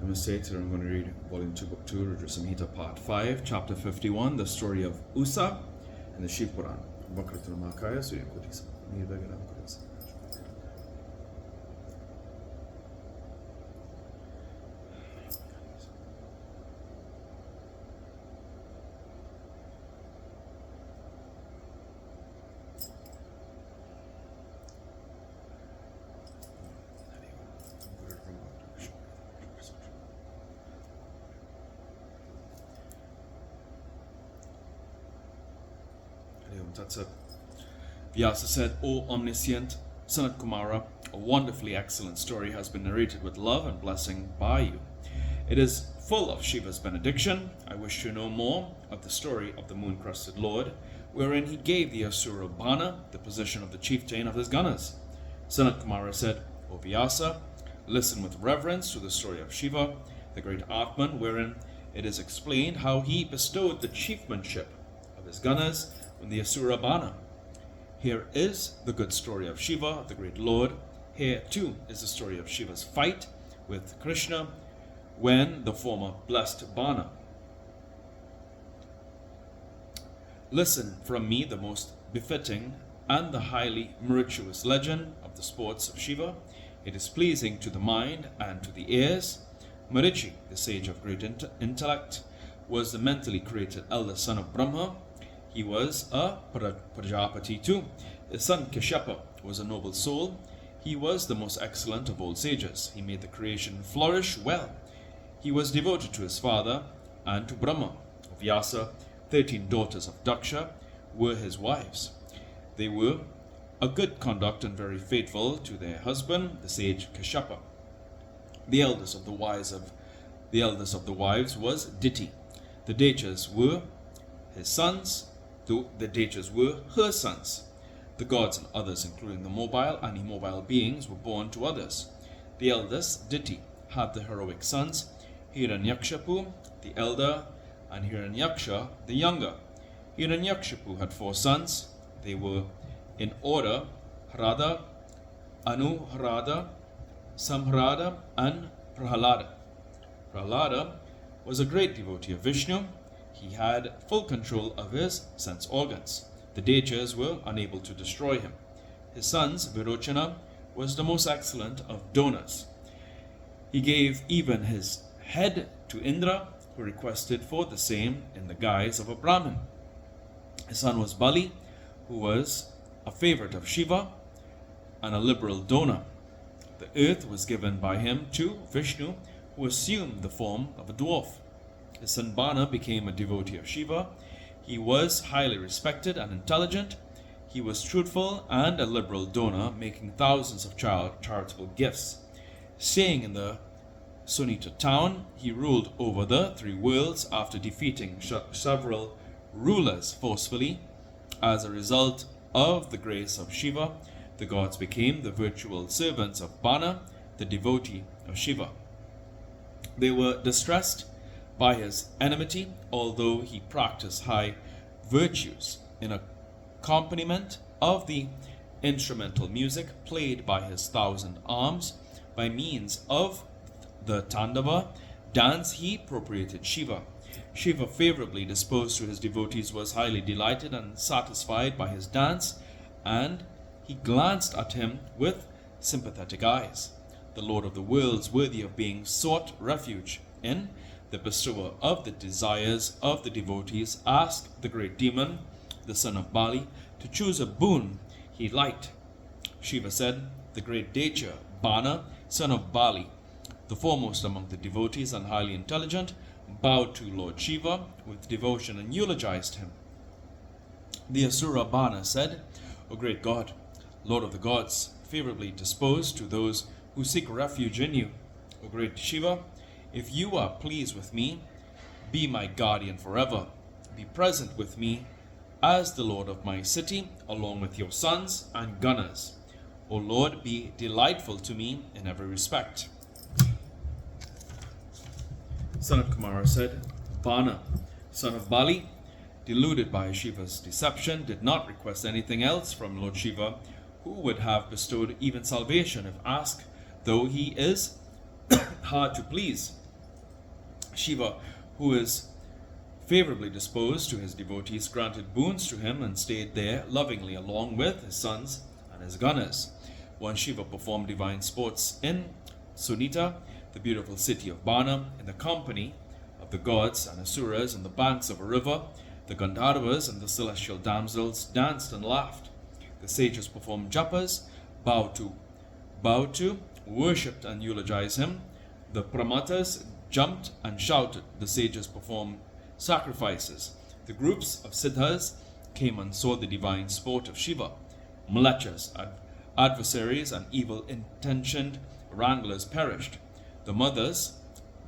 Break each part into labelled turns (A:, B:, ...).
A: Namaste. Today I'm going to read Volume 2, Book 2, Rudra Samhita, Part 5, Chapter 51, the story of Usa and the Shiva Puran. That's it. Vyasa said, O omniscient Sanat Kumara, a wonderfully excellent story has been narrated with love and blessing by you. It is full of Shiva's benediction. I wish to know more of the story of the moon-crested Lord, wherein he gave the Asura Bana the position of the chieftain of his gunners. Sanat Kumara said, O Vyasa, listen with reverence to the story of Shiva, the great Atman, wherein it is explained how he bestowed the chiefmanship of his gunners on the Asura Bana. Here is the good story of Shiva, the great Lord. Here too is the story of Shiva's fight with Krishna when the former blessed Bana. Listen from me the most befitting and the highly miraculous legend of the sports of Shiva. It is pleasing to the mind and to the ears. Marichi, the sage of great intellect, was the mentally created eldest son of Brahma. He was a Prajapati too. His son Kashyapa was a noble soul. He was the most excellent of all sages. He made the creation flourish well. He was devoted to his father and to Brahma. Vyasa, 13 daughters of Daksha, were his wives. They were a good conduct and very faithful to their husband, the sage Kashyapa. The eldest of the wives was Diti. The Dechas were his sons. The Dechas were her sons. The gods and others, including the mobile and immobile beings, were born to others. The eldest, Diti, had the heroic sons, Hiranyakshipu, the elder, and Hiranyaksha, the younger. Hiranyakshipu had 4 sons. They were in order Hrada, Anuhrada, Samhrada, and Prahalada. Prahalada was a great devotee of Vishnu. He had full control of his sense organs. The Dechas were unable to destroy him. His sons, Virochana, was the most excellent of donors. He gave even his head to Indra, who requested for the same in the guise of a Brahmin. His son was Bali, who was a favorite of Shiva and a liberal donor. The earth was given by him to Vishnu, who assumed the form of a dwarf. His son Bana became a devotee of Shiva. He was highly respected and intelligent. He was truthful and a liberal donor, making thousands of charitable gifts. Staying in the Sunita town, he ruled over the 3 worlds after defeating several rulers forcefully. As a result of the grace of Shiva, the gods became the virtual servants of Bana, the devotee of Shiva. They were distressed by his enmity, although he practiced high virtues in accompaniment of the instrumental music played by his 1,000 arms. By means of the Tandava dance, he appropriated Shiva. Shiva, favorably disposed to his devotees, was highly delighted and satisfied by his dance, and he glanced at him with sympathetic eyes. The Lord of the worlds, worthy of being sought refuge in, the bestower of the desires of the devotees, asked the great demon, the son of Bali, to choose a boon he liked. Shiva said, the great Decha, Bana, son of Bali, the foremost among the devotees and highly intelligent, bowed to Lord Shiva with devotion and eulogized him. The Asura Bana said, O great God, Lord of the gods, favorably disposed to those who seek refuge in you, O great Shiva, if you are pleased with me, be my guardian forever. Be present with me as the Lord of my city, along with your sons and gunners. O Lord, be delightful to me in every respect. Sanat Kumara said, Bana, son of Bali, deluded by Shiva's deception, did not request anything else from Lord Shiva, who would have bestowed even salvation if asked, though he is hard to please. Shiva, who is favorably disposed to his devotees, granted boons to him and stayed there lovingly along with his sons and his gunners. Once Shiva performed divine sports in Sunita, the beautiful city of Bana, in the company of the gods and asuras on the banks of a river. The Gandharvas and the celestial damsels danced and laughed. The sages performed japas, bowed to, worshipped and eulogized him. The pramatas jumped and shouted. The sages performed sacrifices. The groups of siddhas came and saw the divine sport of Shiva. Mlechas, adversaries and evil-intentioned wranglers perished. The mothers,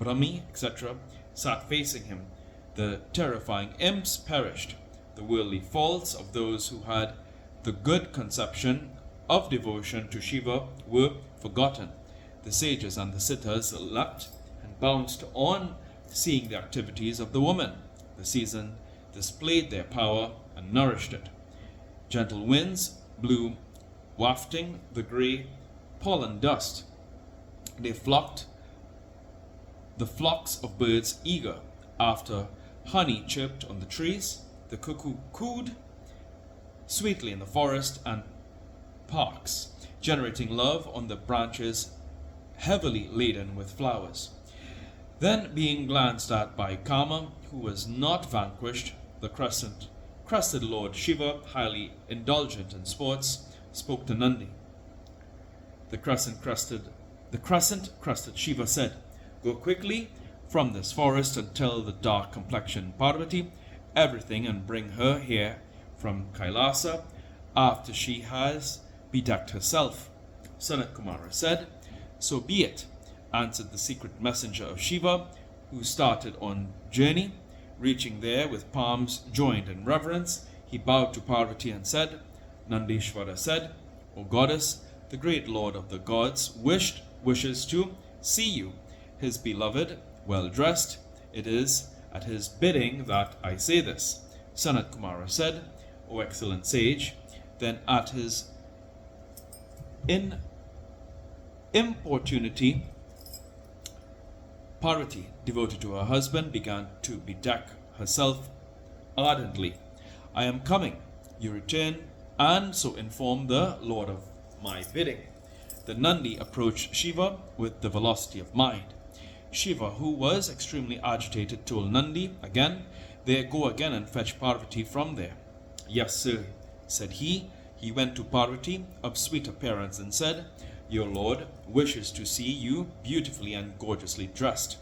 A: Brahmi, etc., sat facing him. The terrifying imps perished. The worldly faults of those who had the good conception of devotion to Shiva were forgotten. The sages and the siddhas leapt and bounced on seeing the activities of the woman. The season displayed their power and nourished it. Gentle winds blew, wafting the grey pollen dust. They flocked, the flocks of birds eager after honey chirped on the trees. The cuckoo cooed sweetly in the forest and parks, generating love on the branches heavily laden with flowers. Then, being glanced at by Kama, who was not vanquished, the crested Lord Shiva, highly indulgent in sports, spoke to Nandi. The crescent-crested Shiva said, "Go quickly from this forest and tell the dark-complexioned Parvati everything and bring her here from Kailasa after she has bedecked herself." Sanat Kumara said, "So be it," answered the secret messenger of Shiva, who started on journey. Reaching there with palms joined in reverence, he bowed to Parvati and said, Nandishvara said, "O goddess, the great lord of the gods wishes to see you, his beloved, well dressed. It is at his bidding that I say this." Sanat Kumara said, "O excellent sage, then at his importunity, Parvati, devoted to her husband, began to bedeck herself ardently. "I am coming," you return, and so inform the Lord of my bidding. The Nandi approached Shiva with the velocity of mind. Shiva, who was extremely agitated, told Nandi again, "There, go again and fetch Parvati from there." "Yes, sir," said he. He went to Parvati, of sweet appearance, and said, "Your lord wishes to see you beautifully and gorgeously dressed."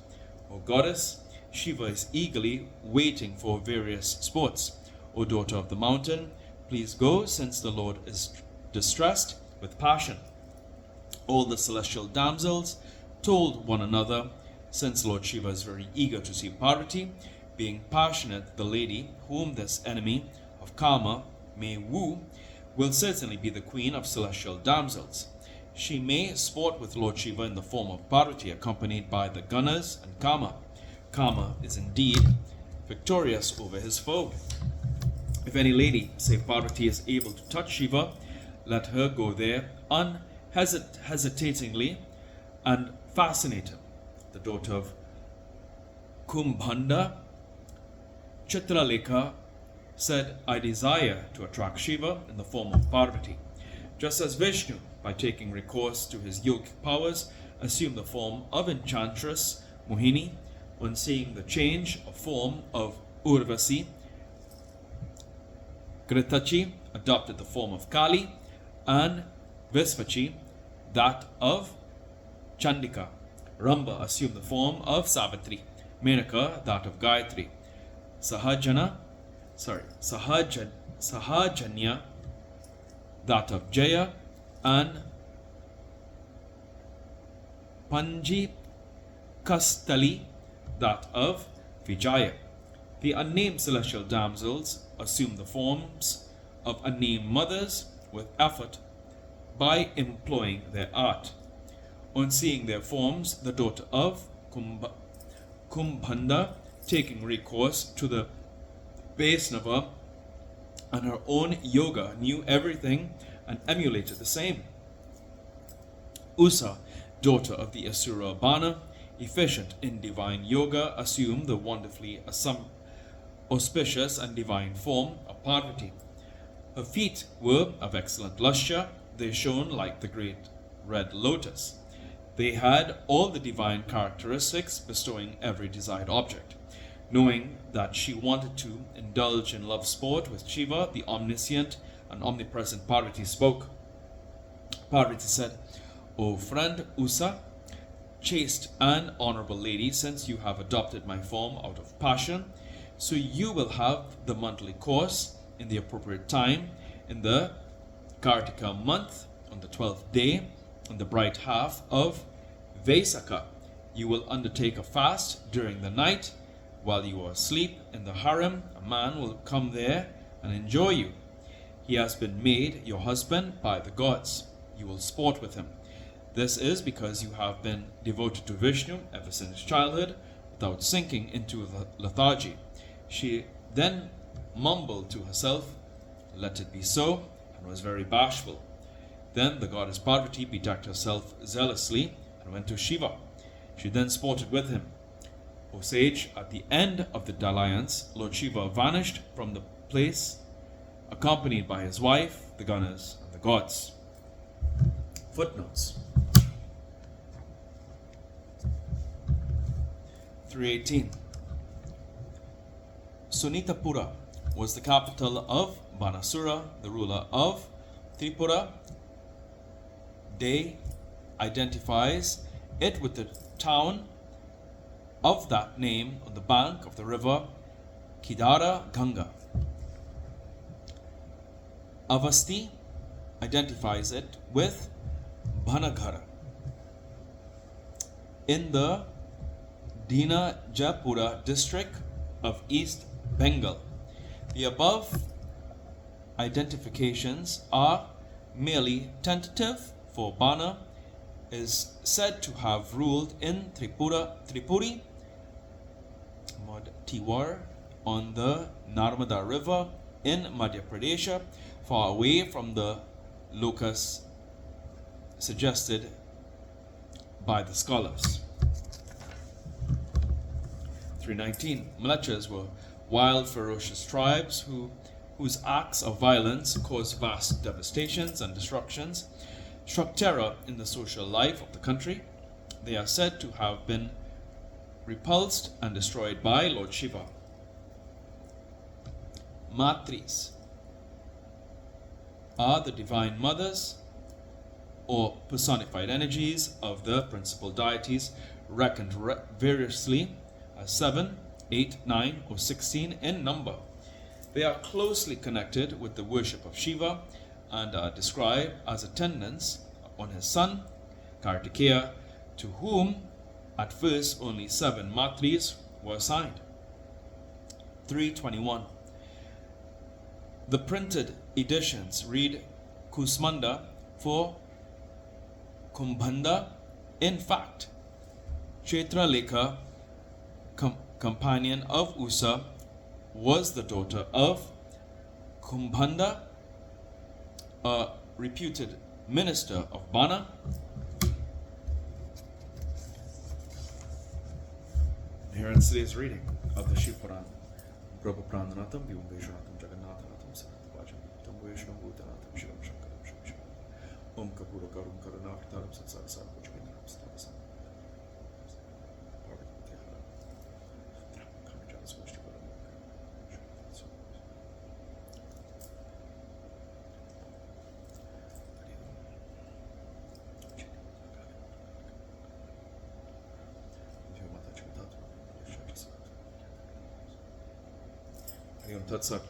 A: "O goddess, Shiva is eagerly waiting for various sports. O daughter of the mountain, please go, since the lord is distressed with passion." All the celestial damsels told one another, "Since Lord Shiva is very eager to see Parvati, being passionate, the lady whom this enemy of Kama may woo will certainly be the queen of celestial damsels. She may sport with Lord Shiva in the form of Parvati, accompanied by the gunners and Kama. Kama is indeed victorious over his foe. If any lady, say Parvati, is able to touch Shiva, let her go there unhesitatingly and fascinate him." The daughter of Kumbhanda, Chitralekha, said, "I desire to attract Shiva in the form of Parvati, just as Vishnu, by taking recourse to his yogic powers, assumed the form of enchantress Mohini. On seeing the change of form of Urvasi, Gritachi adopted the form of Kali, and Visvachi that of Chandika. Ramba assumed the form of Savitri, Menaka that of Gayatri, Sahajanya that of Jaya, and Panji Kastali that of Vijaya. The unnamed celestial damsels assumed the forms of unnamed mothers with effort by employing their art. On seeing their forms, the daughter of Kumbhanda, taking recourse to the Vaisnava and her own yoga, knew everything and emulated the same. Usa, daughter of the Asura Bana, efficient in divine yoga, assume the wonderfully auspicious and divine form of Parvati. Her feet were of excellent lustre, they shone like the great red lotus. They had all the divine characteristics, bestowing every desired object. Knowing that she wanted to indulge in love sport with Shiva, the omniscient and omnipresent Parvati spoke. Parvati said, O friend Usa, chaste and honorable lady, since you have adopted my form out of passion, so you will have the monthly course in the appropriate time in the Kartika month on the 12th day in the bright half of Vaisakha. You will undertake a fast during the night. While you are asleep in the harem, a man will come there and enjoy you. He has been made your husband by the gods. You will sport with him. This is because you have been devoted to Vishnu ever since childhood, without sinking into lethargy. She then mumbled to herself, Let it be so, and was very bashful. Then the goddess Parvati bedecked herself zealously and went to Shiva. She then sported with him. O sage, at the end of the dalliance, Lord Shiva vanished from the place, accompanied by his wife, the Ganas, and the gods. Footnotes. 318. Sunitapura was the capital of Banasura, the ruler of Tripura. Day identifies it with the town of that name on the bank of the river Kidara Ganga. Avasti identifies it with Bhanaghara in the Dinajapura district of East Bengal. The above identifications are merely tentative, for Bana is said to have ruled in Tripuri, Tiwar, on the Narmada River in Madhya Pradesh, far away from the locus suggested by the scholars. 319. Mlechas were wild, ferocious tribes whose acts of violence caused vast devastations and destructions, struck terror in the social life of the country. They are said to have been repulsed and destroyed by Lord Shiva. Matris are the divine mothers or personified energies of the principal deities, reckoned variously as 7, 8, 9, or 16 in number. They are closely connected with the worship of Shiva and are described as attendants on his son, Kartikeya, to whom at first only 7 Matris were assigned. 321. The printed editions read Kusmanda for Kumbhanda. In fact, Chetralekha, companion of Usa, was the daughter of Kumbhanda, a reputed minister of Bana. Here ends today's reading of the Shiva Puran. Prabhu Prananatam, Vyum Veshanatam, Jagannatanatam, Sanatapajam, Tambuesham, Bhutanatam, Shivam Shankaram, Shivam Shivam, Om Kapura Karum Karanaktaram, Satsara Sarvajaginaram, Stavasam, Parvati Hara, Kamajan Swashti Param. Tat Sat.